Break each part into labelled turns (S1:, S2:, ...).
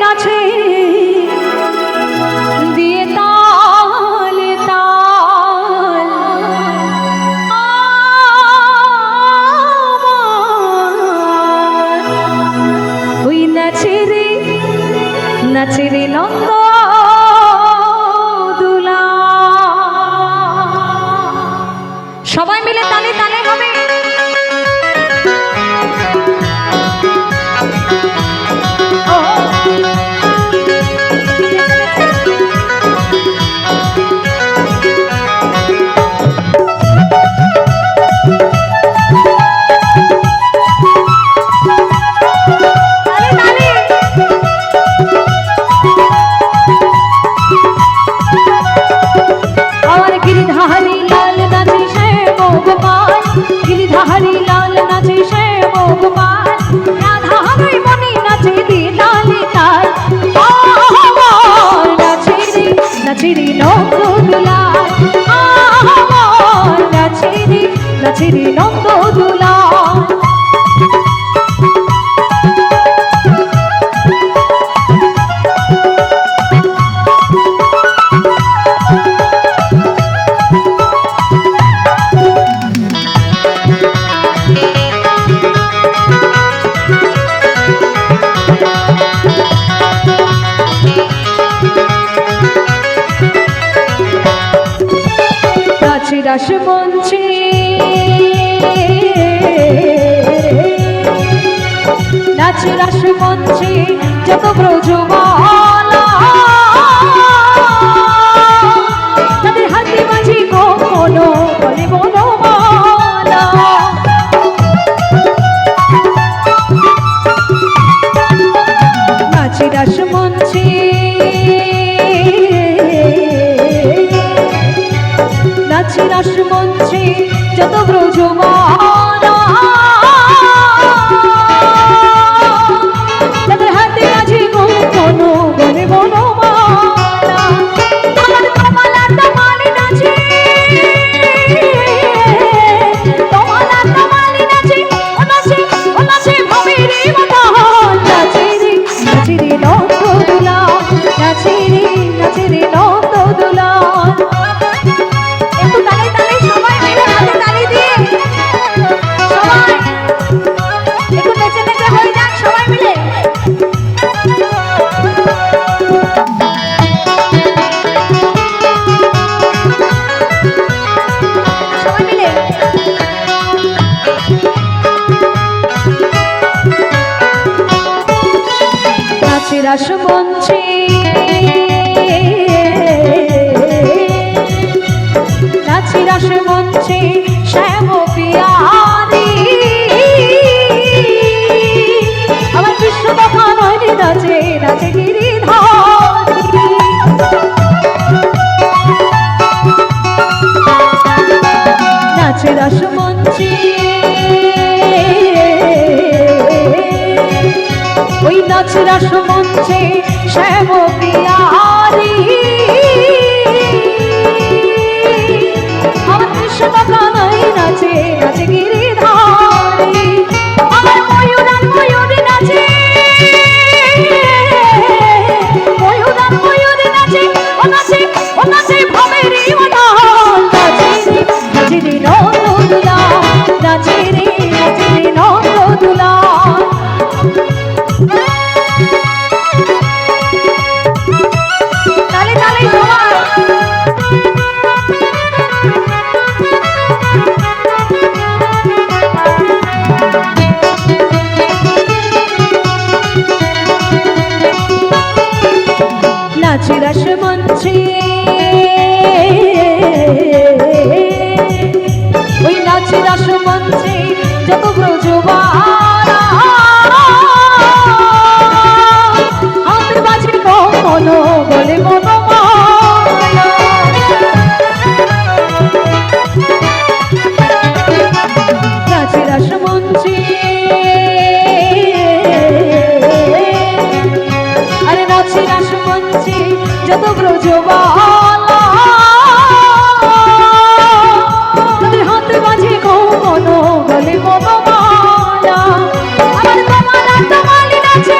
S1: নাচে দিয়ে তালে তাল ওই নাচে রে নন্দ দুলা সবাই মিলে তালে তালে হবে गिरिधारी लाल नाचे श्याम गोपाल राधा हमारी मनी नाचे दी ताले ताल नाचे रे नंद दुलाल नाचे रे नंद दुलाल রাস মঞ্চে নাচ রাস মঞ্চে যত ব্রজমালা তাদের হাতে মাঝে কোনো বলে বনমালা নাচ রাস মঞ্চে নাচে রাস মঞ্চে যত ব্রজমালা তাদের হাতে আছে কোনো বনে বনমালা আমার কমলা তমালি নাচে ও নাচে ভবেরি মতাল নাচে রে নন্দ দুলাল নাচে রে নন্দ দুলাল রাস মঞ্চে নাচি রাস মঞ্চে শ্যাম পিয়ারি আমার কৃষ্ণ কথা নয় নাচে গিরিধারী নাচে রাস মঞ্চে ওই নাচ রাস মঞ্চে শ্যাম পিয়ারি আমার কৃষ্ণ কথা নয় নাচে গিরিধারী আমার ময়ূরী নাচে ময়ূরী নাচে ও নাচে ভবেরি মতাল নাচে রে নন্দ দুলাল নাচে রে নন্দ দুলাল তালে তালে সবাই নাচে রাস মঞ্চে ওই নাচে রাস মঞ্চে যত ব্রজমালা হাতের বাজে কোনো বলে বনমালা নাচে রাস মঞ্চে আরে নাচে রাস মঞ্চে যত ব্রজমালা তাদের হাতে বাজে কোনো বলে বনমালা আমার কমলা তমালি নাচে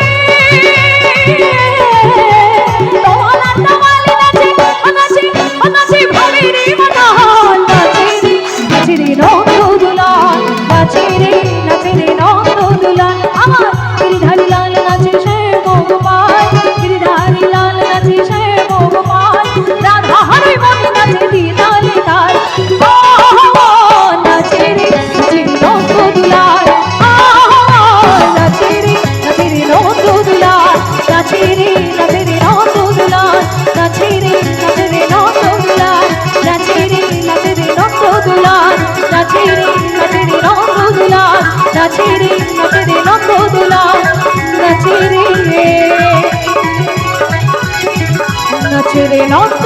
S1: কেন